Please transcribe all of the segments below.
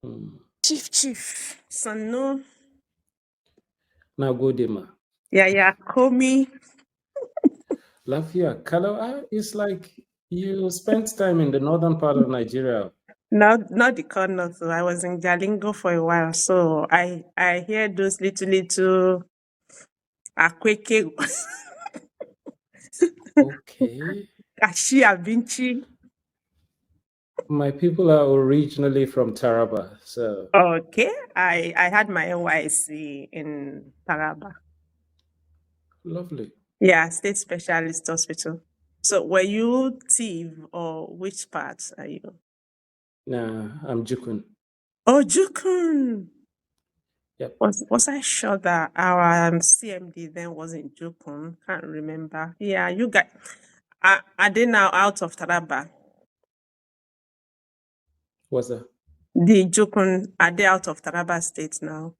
Mm. Chief. Sanu. Now go Dema. Yeah. Komi. Lafia, Kalawa, it's like you spent time in the northern part of Nigeria. Not the corner. So I was in Jalingo for a while. So I hear those little akweke, Okay. kashi abinchi. My people are originally from Taraba, so Okay. I had my NYC in Taraba. lovely. Yeah, State Specialist Hospital. So were you Tiv or which part are you? Nah, I'm Jukun. Oh, Jukun. Yep. Was I sure that our CMD then was in Jukun? Can't remember. Yeah, you guys are they now out of Taraba? What's that? The Jukun, are they out of Taraba State now?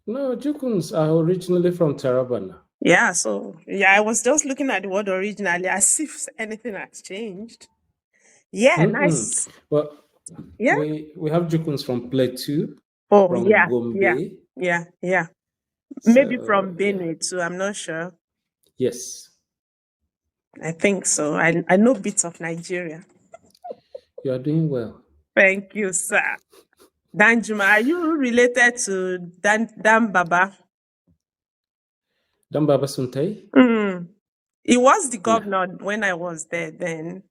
No, Jukuns are originally from Taraba now. Yeah, so I was just looking at the word originally as if anything has changed. Yeah, nice. Well, Yeah. we have Jukuns from Plateau, Oh, from Gombe. yeah. Maybe So from yeah, Benue too. I'm not sure. yes, I think so. I know bits of Nigeria. you are doing well. Thank you, sir. Danjuma, are you related to Dan Baba? Dan Baba Suntai? He was the Nah. governor when I was there then.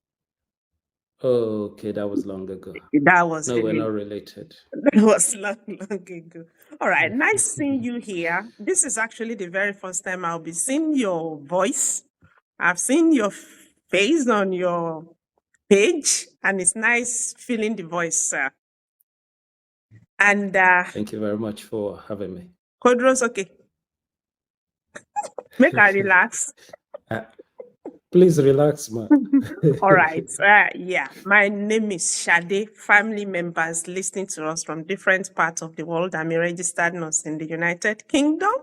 Oh, okay, that was long ago. That was No, we're really not related. that was long ago. All right, nice seeing you here. This is actually the very first time I'll be seeing your voice. I've seen your face on your page, and it's nice feeling the voice, sir. And Thank you very much for having me. Kodros, okay. Make I relax. Please relax, man. All right. Yeah. My name is Shade. Family members listening to us from different parts of the world. I'm a registered nurse in the United Kingdom.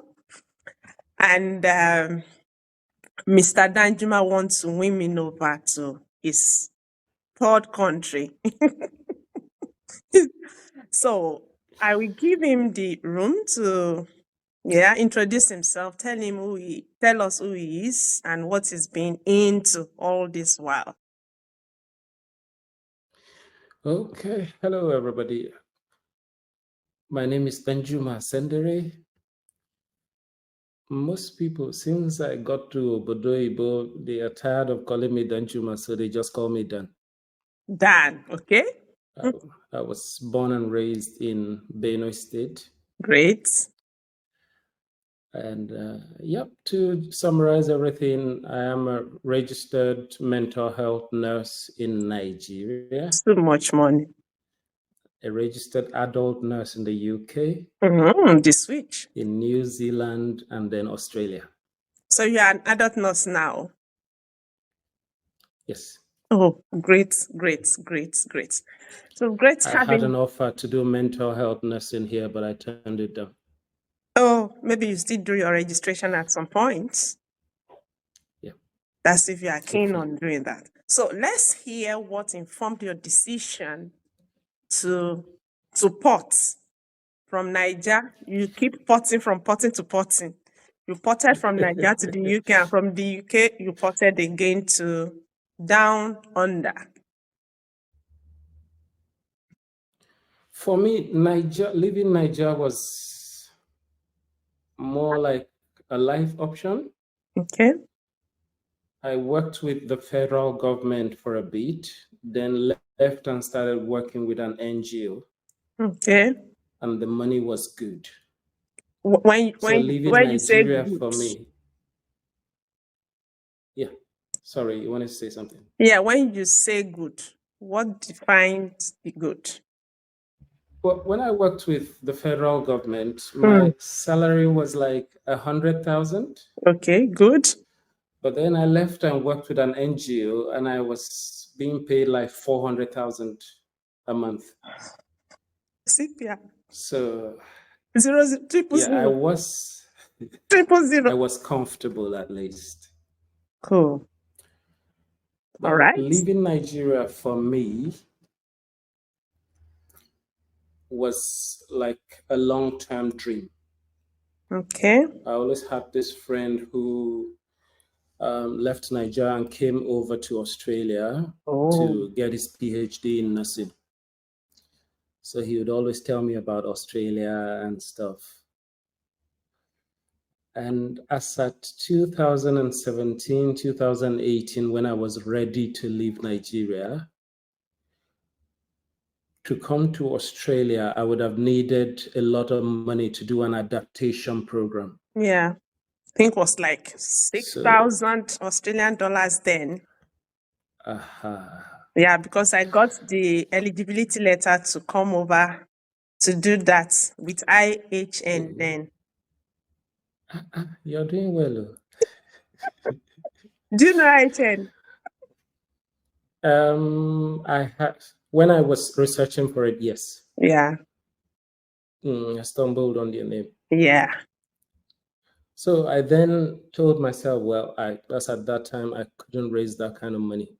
And Mr. Danjuma wants women over to his third country. So I will give him the room to introduce himself, tell us who he is and what he's been into all this while. Okay, hello everybody. My name is Danjuma Sendere. Most people, since I got to Obodo, they are tired of calling me Danjuma, so they just call me Dan. Dan, okay? I was born and raised in Benue State. Great. And to summarize everything, I am a registered mental health nurse in Nigeria. So much money. A registered adult nurse in the UK. The switch. In New Zealand and then Australia. So you are an adult nurse now? Yes. Oh, great. So great I had an offer to do mental health nursing here, but I turned it down. Oh, maybe you still do your registration at some point. Yeah. That's if you are keen on doing that. So let's hear what informed your decision to port from Niger. You keep porting from porting to porting. You ported from Niger to the UK, and from the UK, you ported again to down under. For me, leaving Niger was more like a life option. Okay. I worked with the federal government for a bit, then left and started working with an NGO. Okay. And the money was good. When leaving Nigeria for me. Yeah. Sorry, you want to say something? Yeah, when you say good, what defines the good? Well, when I worked with the federal government, my salary was like 100,000. Okay, good. But then I left and worked with an NGO, and I was being paid like 400,000 a month. CPR. So triple zero. I was triple zero. I was comfortable at least. Cool. But all right. Leaving Nigeria for me was like a long-term dream. Okay. I always had this friend who left Nigeria and came over to Australia to get his PhD in nursing. So he would always tell me about Australia and stuff. And as at 2017, 2018, when I was ready to leave Nigeria, to come to Australia, I would have needed a lot of money to do an adaptation program. Yeah. I think it was like 6,000 Australian dollars then. Yeah, because I got the eligibility letter to come over to do that with IHN then. You're doing well. Do you know IHN? I had, when I was researching for it, yes. Yeah. I stumbled on your name. Yeah. So I then told myself, well, as at that time, I couldn't raise that kind of money.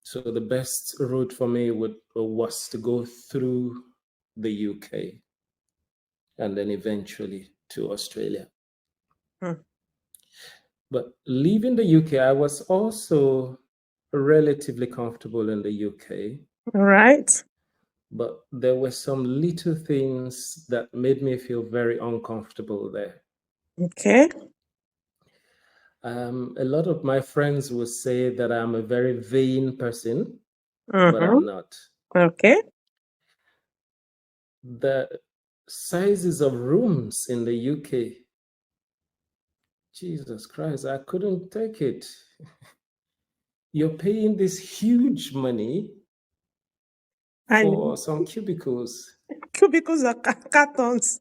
So the best route for me was to go through the UK and then eventually to Australia. But leaving the UK, I was also relatively comfortable in the UK. All right. But there were some little things that made me feel very uncomfortable there. Okay. A lot of my friends would say that I'm a very vain person, but I'm not. Okay. The sizes of rooms in the UK, Jesus Christ, I couldn't take it. You're paying this huge money for some cubicles. Cubicles are cartons.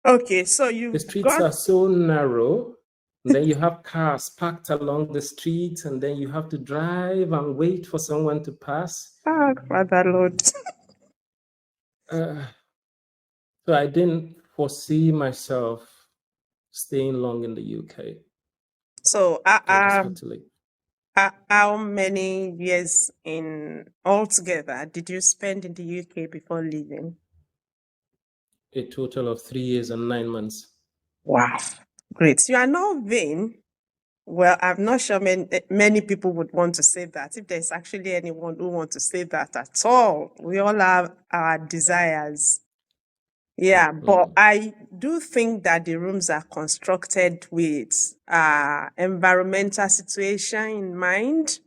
Okay, so the streets are so narrow, and then you have cars parked along the streets, and then you have to drive and wait for someone to pass. Ah, Father Lord. So I didn't foresee myself staying long in the UK. So I just had to leave. how many years in altogether did you spend in the UK before leaving? A total of 3 years and 9 months. Wow, great. You are not vain. Well, I'm not sure many people would want to say that. If there's actually anyone who wants to say that at all, we all have our desires. Yeah, but I do think that the rooms are constructed with environmental situation in mind,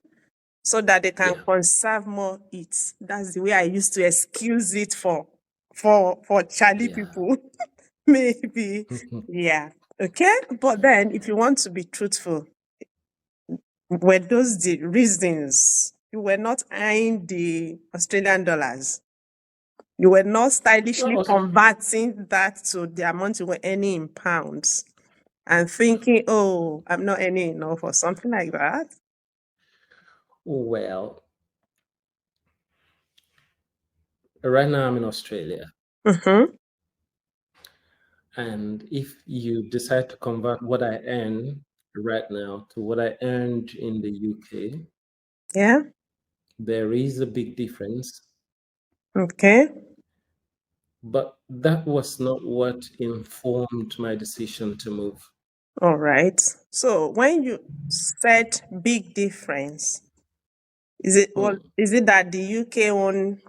so that they can conserve more heat. That's the way I used to excuse it for Charlie people. Maybe. Yeah. Okay. But then if you want to be truthful, were those the reasons? You were not eyeing the Australian dollars. You were not stylishly converting that to the amount you were earning in pounds and thinking, oh, I'm not earning enough or something like that. Well, right now I'm in Australia. And if you decide to convert what I earn right now to what I earned in the UK, yeah, there is a big difference. Okay. But that was not what informed my decision to move. All right. So when you said big difference, is it that the UK one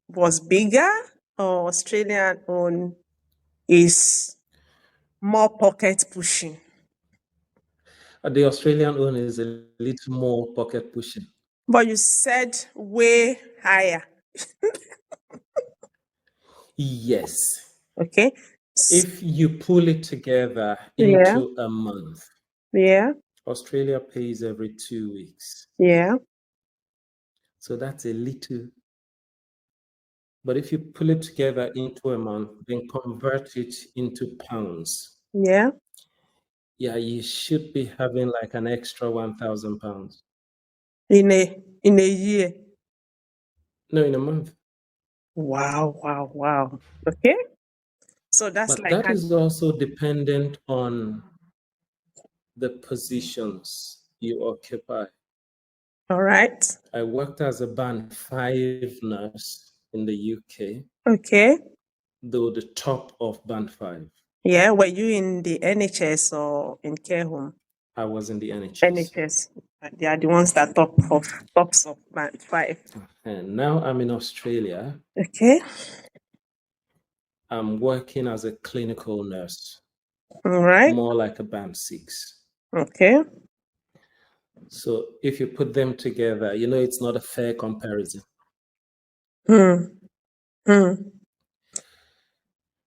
was bigger or Australian one is more pocket pushing? The Australian one is a little more pocket pushing. But you said way higher. Yes. Okay. If you pull it together into a month, Australia pays every 2 weeks. So that's a little. But if you pull it together into a month, then convert it into pounds. Yeah, you should be having like an extra 1,000 pounds. In a year? No, in a month. Wow. Okay. So that's but like that is also dependent on the positions you occupy. All right. I worked as a band 5 nurse in the UK, Okay. though the top of band 5. Yeah. Were you in the NHS or in care home? I was in the NHS. NHS. They are the ones that tops of band 5. And now I'm in Australia. Okay. I'm working as a clinical nurse, All right. more like a band 6. Okay. So if you put them together, it's not a fair comparison. Hmm. Hmm.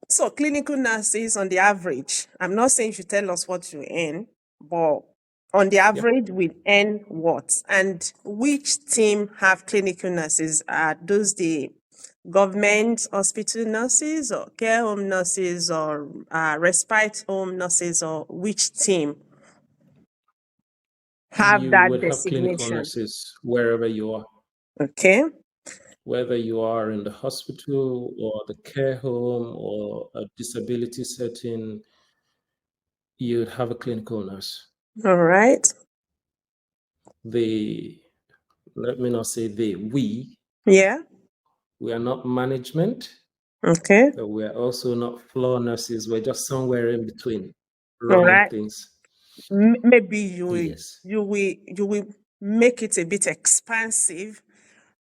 So clinical nurses on the average, I'm not saying you should tell us what you earn, but on the Yep. average, we earn what? And which team have clinical nurses? Are those the government hospital nurses or care home nurses or respite home nurses, or which team have You that would have clinical designation? nurses wherever you are, Okay. whether you are in the hospital or the care home or a disability setting, you'd have a clinical nurse. All right. Let me not say we Yeah. are not management, Okay. but we are also not floor nurses. We're just somewhere in between, All running right. things. Maybe Yes. you will make it a bit expansive.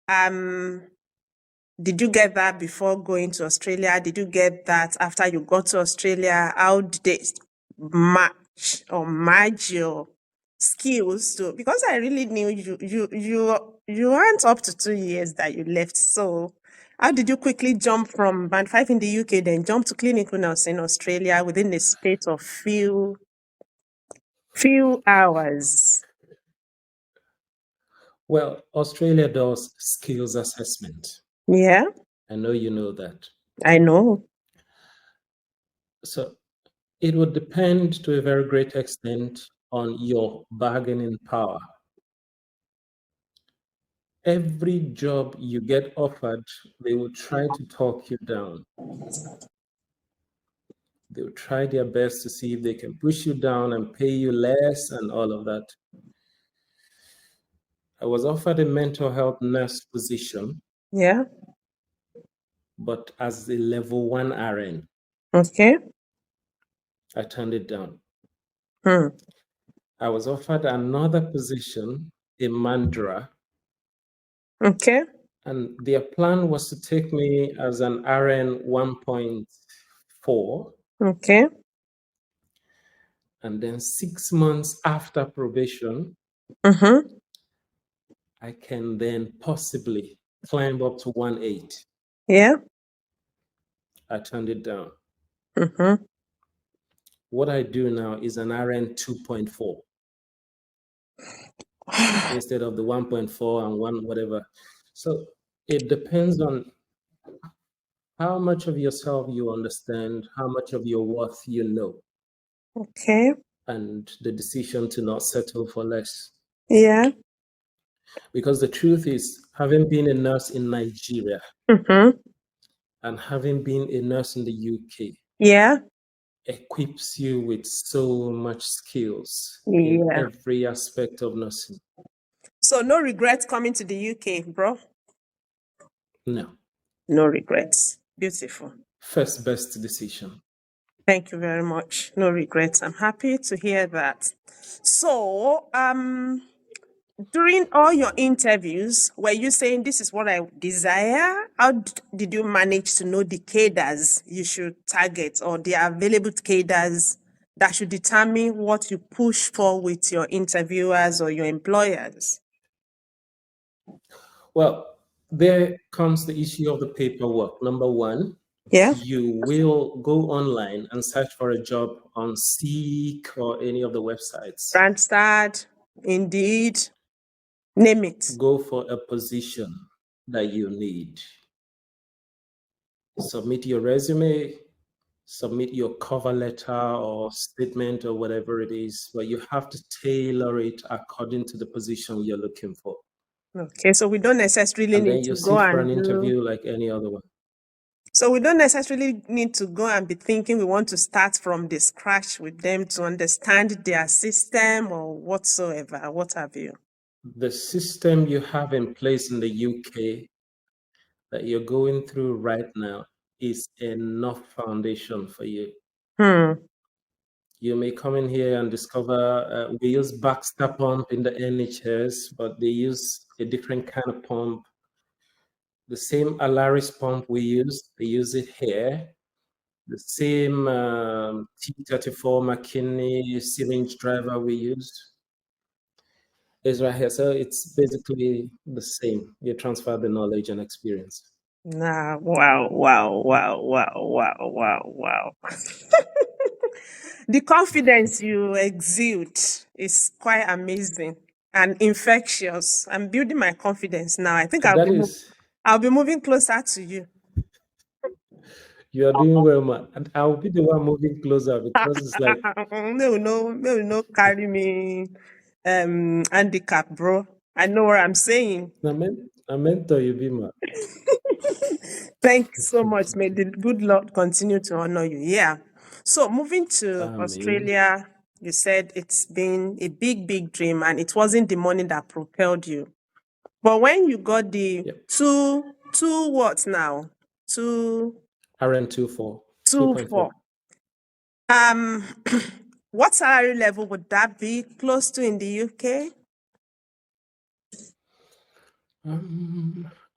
Um, did you get that before going to Australia? Did you get that after you got to Australia? How did they match or merge your skills to? Because I really knew you aren't up to 2 years that you left. So how did you quickly jump from band 5 in the UK, then jump to clinical nurse in Australia within the space of few hours? Well, Australia does skills assessment. Yeah, I know you know that. I know. So it would depend to a very great extent on your bargaining power. Every job you get offered, they will try to talk you down. They will try their best to see if they can push you down and pay you less and all of that. I was offered a mental health nurse position, Yeah. but as a level 1 RN, Okay. I turned it down. Hmm. I was offered another position in Mandra, Okay. and their plan was to take me as an RN 1.4, Okay. and then 6 months after probation, Mm-hmm. I can then possibly climb up to 1.8. Yeah. I turned it down. Mm-hmm. What I do now is an RN 2.4 instead of the 1.4 and 1 whatever. So it depends on how much of yourself you understand, how much of your worth you know, Okay. and the decision to not settle for less. Yeah. Because the truth is, having been a nurse in Nigeria Mm-hmm. and having been a nurse in the UK Yeah. equips you with so much skills in Yeah. every aspect of nursing. So no regrets coming to the UK, bro. No, No regrets. Beautiful. first best decision. Thank you very much. No regrets. I'm happy to hear that. So, during all your interviews, were you saying this is what I desire? How did you manage to know the cadres you should target or the available cadres that should determine what you push for with your interviewers or your employers? Well, there comes the issue of the paperwork. Number one, Yeah. you will go online and search for a job on Seek or any of the websites. Randstad, Indeed, name it. Go for a position that you need. Submit your resume, submit your cover letter or statement or whatever it is, but you have to tailor it according to the position you're looking for. Okay, so we don't necessarily And then need you to go sit for and an do. interview like any other one. So we don't necessarily need to go and be thinking we want to start from the scratch with them to understand their system or whatsoever, what have you. The system you have in place in the UK that you're going through right now is enough foundation for you. Hmm. You may come in here and discover we use Baxter pump in the NHS, but they use a different kind of pump. The same Alaris pump we use, they use it here. The same T34 McKinney syringe driver we used is right here. So it's basically the same. You transfer the knowledge and experience. Nah, wow, wow, wow, wow, wow, wow, wow. The confidence you exude is quite amazing and infectious. I'm building my confidence now. I think That is, I'll be moving closer to you. you are doing well, man. And I'll be the one moving closer because it's like, No, carry me handicap, bro. I know what I'm saying. a mentor you be, man. Thank you so much. May the good Lord continue to honor you. Yeah. So moving to Mean, Australia, you said it's been a big, big dream and it wasn't the money that propelled you. But when you got the yep. two what now? Two, RN24, two, 2.4. four. What salary level would that be close to in the UK?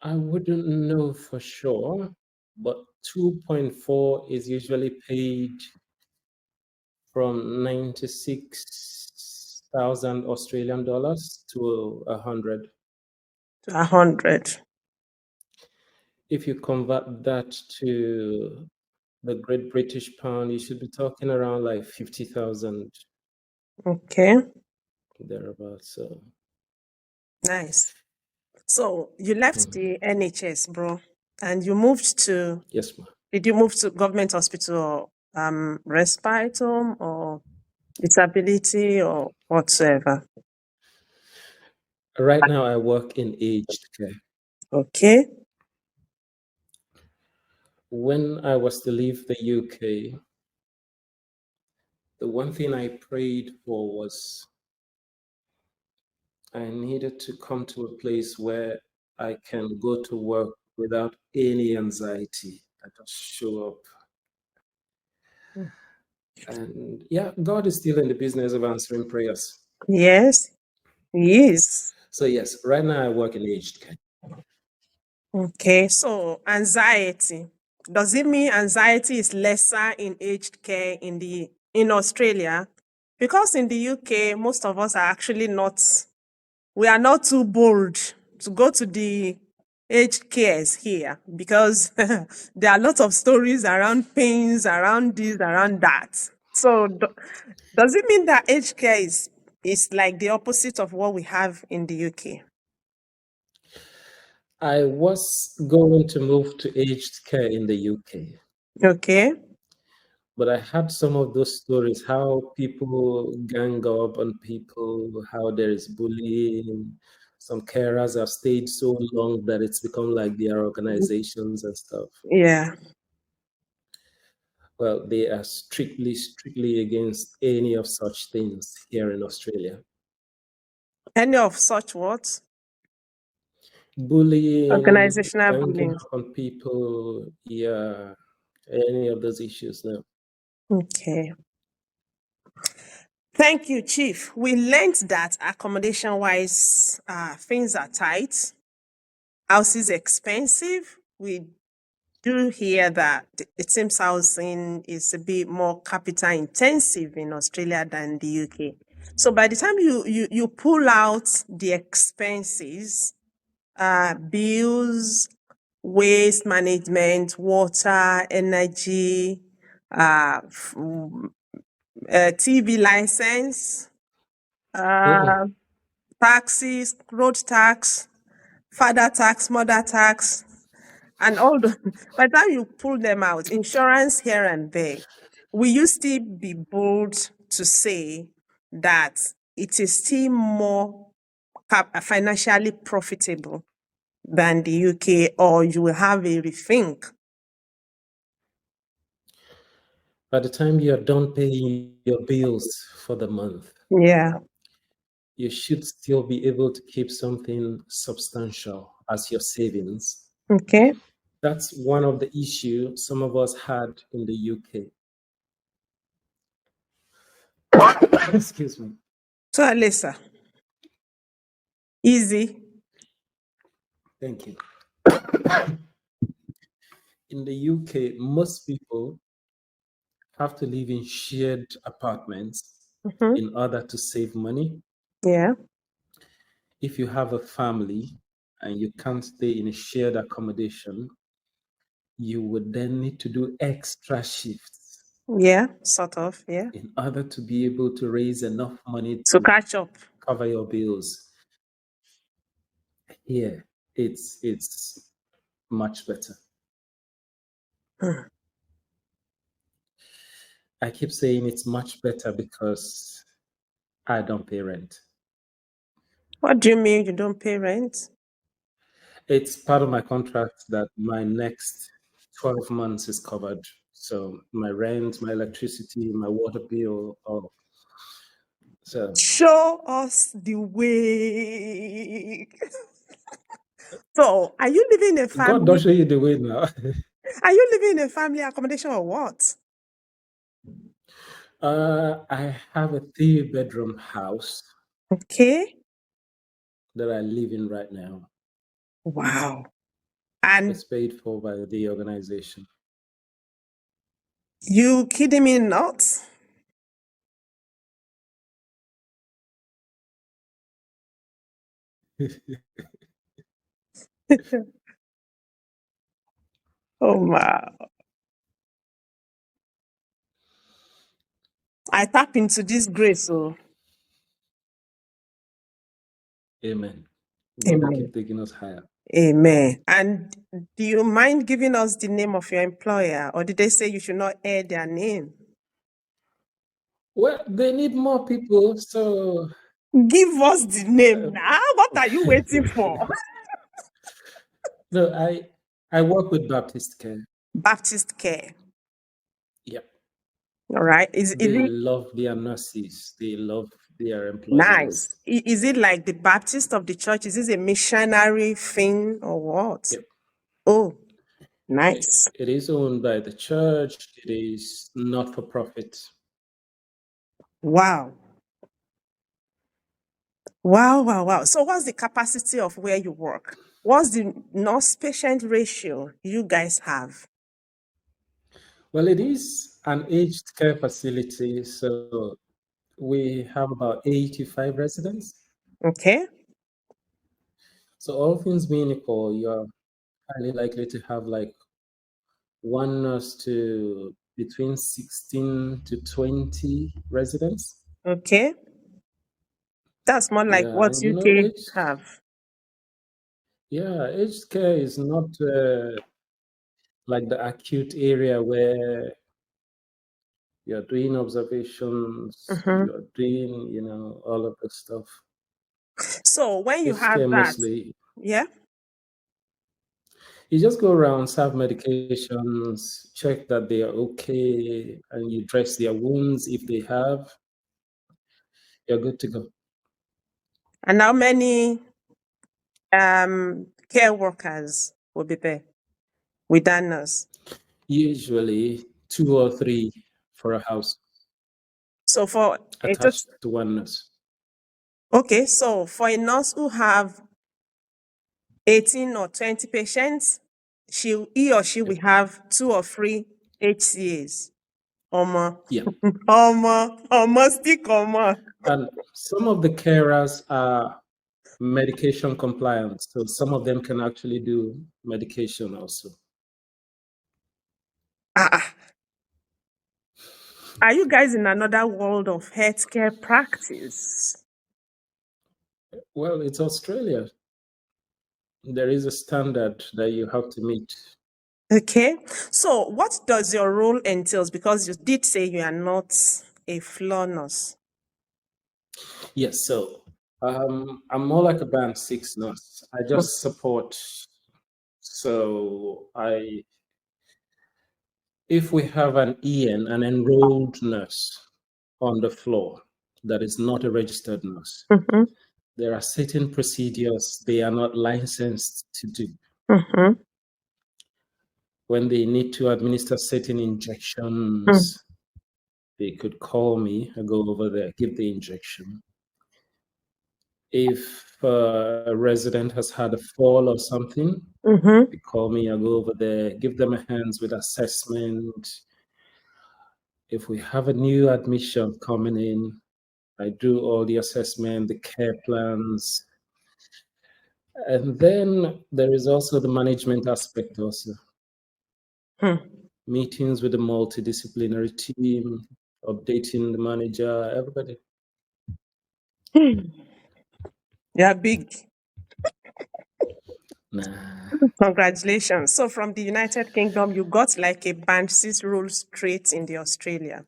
I wouldn't know for sure, but 2.4 is usually paid from 96,000 Australian dollars to 100. 100. If you convert that to the Great British Pound, you should be talking around like 50,000 Okay, thereabouts. So, nice. So you left the NHS, bro, and you moved to, yes, ma'am. did you move to government hospital or respite home or disability or whatsoever? Right now, I work in aged care. Okay. When I was to leave the UK, the one thing I prayed for was I needed to come to a place where I can go to work without any anxiety. I just show up. And yeah, God is still in the business of answering prayers. Yes, yes. So, yes, right now I work in aged care. Okay, so anxiety. Does it mean anxiety is lesser in aged care in Australia? Because in the UK, most of us are actually not, we are not too bold to go to the aged cares here because there are lots of stories around pains, around this, around that. So does it mean that aged care is like the opposite of what we have in the UK? I was going to move to aged care in the UK, Okay. but I had some of those stories how people gang up on people, how there is bullying. Some carers have stayed so long that it's become like their organizations and stuff. Yeah. Well, they are strictly against any of such things here in Australia. Any of such what? Bullying, Organizational ganging bullying. up on people, yeah, any of those issues now. Okay. Thank you, Chief. We learned that accommodation wise, things are tight, house is expensive. We do hear that it seems housing is a bit more capital intensive in Australia than the UK. So by the time you pull out the expenses, bills, waste management, water, energy, TV license, Mm-mm. uh, taxes, road tax, father tax, mother tax, and all the, by the time you pull them out, insurance here and there, will you still be bold to say that it is still more financially profitable than the UK, or you will have a rethink? By the time you're done paying your bills for the month, Yeah. you should still be able to keep something substantial as your savings. Okay. That's one of the issues some of us had in the UK. Excuse me. So, Alisa, easy. Thank you. In the UK, most people have to live in shared apartments Mm-hmm. in order to save money. Yeah. If you have a family and you can't stay in a shared accommodation, you would then need to do extra shifts Yeah. Sort of. Yeah. in order to be able to raise enough money To to catch up. cover your bills. Here, it's much better. Hmm. I keep saying it's much better because I don't pay rent. What do you mean you don't pay rent? It's part of my contract that my next 12 months is covered. So my rent, my electricity, my water bill, all. So Show us the way. So, are you living in a God don't family? show you the way now. Are you living in a family accommodation or what? I have a 3-bedroom house Okay. that I live in right now. Wow. And It's paid for by the organization. you kidding me not? Oh my. I tap into this grace. So, Amen. God will amen. keep taking us higher. Amen. And do you mind giving us the name of your employer, or did they say you should not air their name? Well, they need more people, so Give us the name now. What are you waiting for? no, I work with Baptist Care. Baptist Care. Yep. All right. Is They it love their nurses. They love their nice? employees. Is it like the Baptist of the church? Is this a missionary thing or what? Yep. Oh, nice. It is owned by the church. It is not for profit. Wow. Wow, wow, wow. So what's the capacity of where you work? What's the nurse patient ratio you guys have? Well, it is an aged care facility, so we have about 85 residents. Okay. So all things being equal, you're highly likely to have like one nurse to between 16 to 20 residents. Okay. That's more like Yeah, what and UK have. aged care is not like the acute area where you're doing observations, Mhm. you're doing, all of the stuff. So when you Aged have care that, mostly, yeah, you just go around, serve medications, check that they are okay, and you dress their wounds if they have, you're good to go. and how many care workers will be there with that nurse? Usually 2 or 3 for a house So for a tot- attached to one nurse. okay, so for a nurse who have 18 or 20 patients, he or she will Yep. have 2 or 3 HCAs. Omo. Yeah. Omo, stick omo. And some of the carers are medication compliant, so some of them can actually do medication also. Ah, ah. Are you guys in another world of healthcare practice? Well, it's Australia. There is a standard that you have to meet. Okay. So what does your role entails? Because you did say you are not a floor nurse. Yes, so I'm more like a band 6 nurse. I just support. So if we have an EN, an enrolled nurse on the floor, that is not a registered nurse. Mm-hmm. There are certain procedures they are not licensed to do. Mm-hmm. When they need to administer certain injections, they could call me. I go over there, give the injection. If a resident has had a fall or something, Mm-hmm. they call me. I go over there, give them a hands with assessment. If we have a new admission coming in, I do all the assessment, the care plans. And then there is also the management aspect also. Meetings with the multidisciplinary team, updating the manager, everybody. Yeah, big. Nah. Congratulations. So from the United Kingdom, you got like a band 6 role straight in the Australia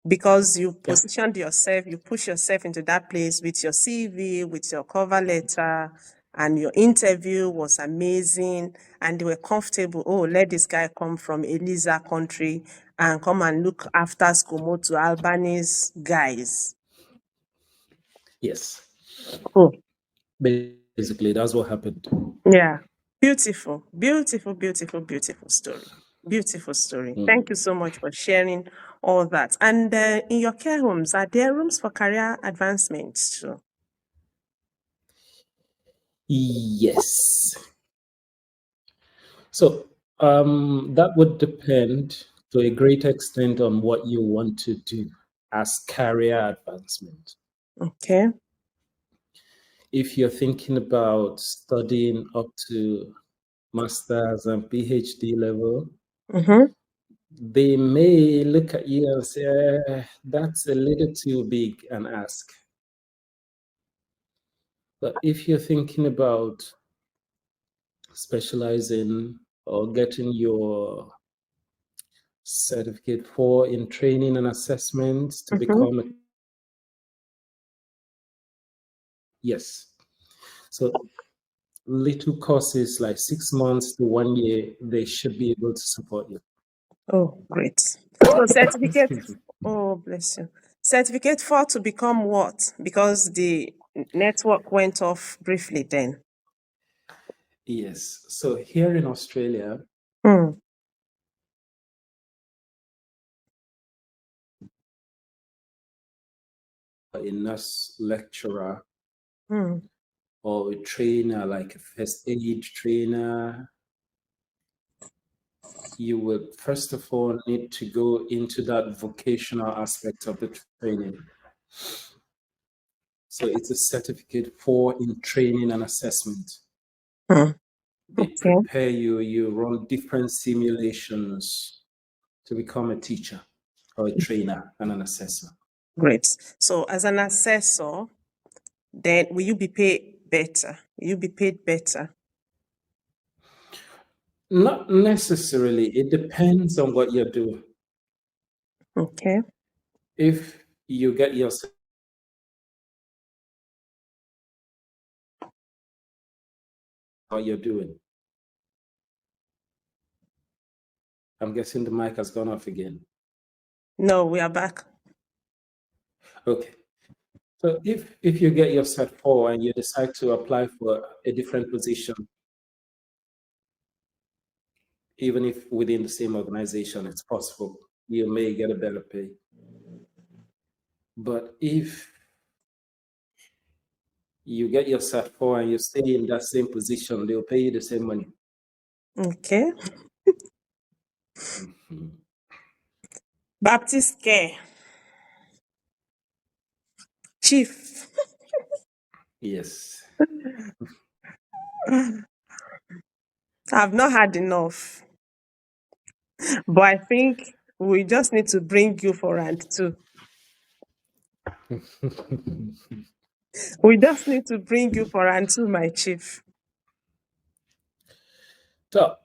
because you Yeah. positioned yourself, you push yourself into that place with your CV, with your cover letter, and your interview was amazing, and they were comfortable. Oh, let this guy come from Eliza country and come and look after Skomoto Albanese guys. Yes. Oh, Basically, that's what happened. yeah. Beautiful, beautiful, beautiful, beautiful story. Beautiful story. Thank you so much for sharing all that. And in your care homes, are there rooms for career advancement too? Yes. So that would depend to a great extent on what you want to do as career advancement. Okay. If you're thinking about studying up to master's and PhD level, Mm-hmm. they may look at you and say, that's a little too big an ask. But if you're thinking about specializing or getting your certificate for in training and assessment to Mm-hmm. become a yes. So little courses like 6 months to 1 year, they should be able to support you. Oh, great. So certificate, Excuse me. oh, bless you. Certificate for to become what? Because the network went off briefly then. Yes. So here in Australia, Hmm. a nurse lecturer Hmm. or a trainer, like a first aid trainer, you would first of all need to go into that vocational aspect of the training. So it's a certificate for in training and assessment. Hmm. They Okay. prepare you, you run different simulations to become a teacher or a trainer and an assessor. Great. So as an assessor, then will you be paid better? Will you be paid better? Not necessarily, it depends on what you're doing. Okay. If you get yourself what you're doing, I'm guessing the mic has gone off again. No, we are back. Okay. So if you get your set 4 and you decide to apply for a different position, even if within the same organization, it's possible you may get a better pay. But if you get your set 4 and you stay in that same position, they'll pay you the same money. Okay. Baptist care. Chief. Yes. I've not had enough. But I think we just need to bring you for round 2. We just need to bring you for round 2, my chief. So,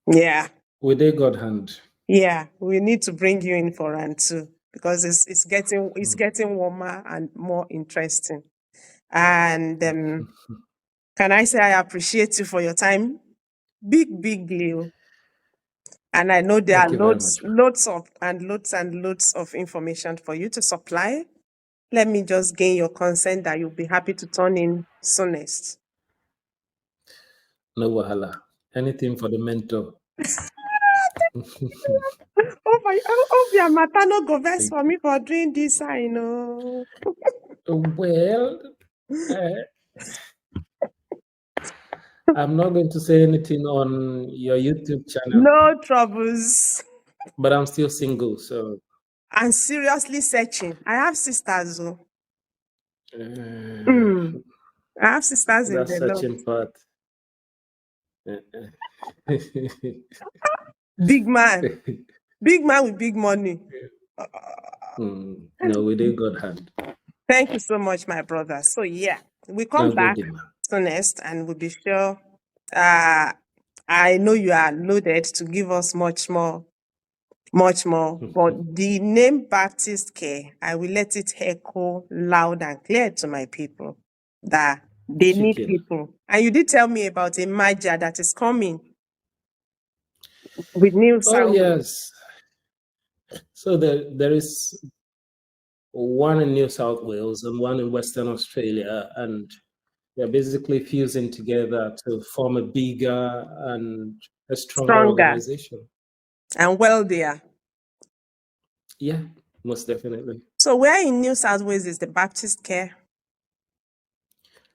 Yeah. with a God hand. Yeah. We need to bring you in for round 2 because it's getting warmer and more interesting. And can I say I appreciate you for your time? Big Leo. And I know there are Thank you very much. loads of information for you to supply. let me just gain your consent that you'll be happy to turn in soonest. No wahala. Anything for the mentor. Oh, your matter no go best Thank for me for doing this, I know. Well, I'm not going to say anything on your YouTube channel, No troubles. but I'm still single, so I'm seriously searching. I have sisters, though. uh, I have sisters in that the Lord. searching part. Big man. Big man with big money. No, within God hand. Thank you so much, my brother. So yeah, we come No back good, man. soonest and we'll be sure. I know you are loaded to give us much more. But the name Baptist Care, I will let it echo loud and clear to my people that they need Chicken. people. And you did tell me about a Maja that is coming with New Oh South. yes. So there is one in New South Wales and one in Western Australia, and they're basically fusing together to form a bigger and a stronger Stronger organization. and wealthier. Yeah, most definitely. So where in New South Wales is the Baptist Care?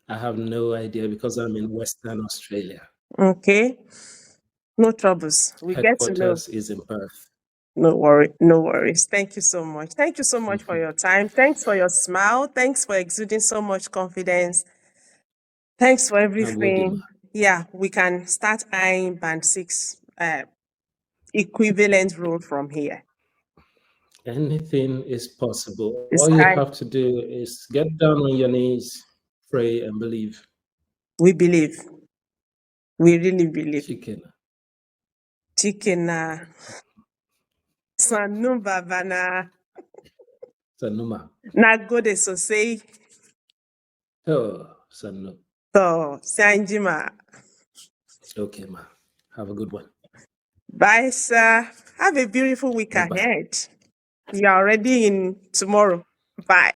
I have no idea because I'm in Western Australia. Okay. No troubles. We get to know. Headquarters is in Perth. No worries. Thank you so much. Thank you so much for your time. Thanks for your smile. Thanks for exuding so much confidence. Thanks for I'm with you, everything. ma. Yeah, we can start eyeing band 6 equivalent role from here. Anything is possible. It's All you high. have to do is get down on your knees, pray, and believe. We believe. We really believe. Chicken. Chicken na sanu babana Sanuma. na gode sosai Oh, Sanu. to Sanjima. Okay, ma. Have a good one. Bye, sir. Have a beautiful week Bye-bye. ahead. You're already in tomorrow. Bye.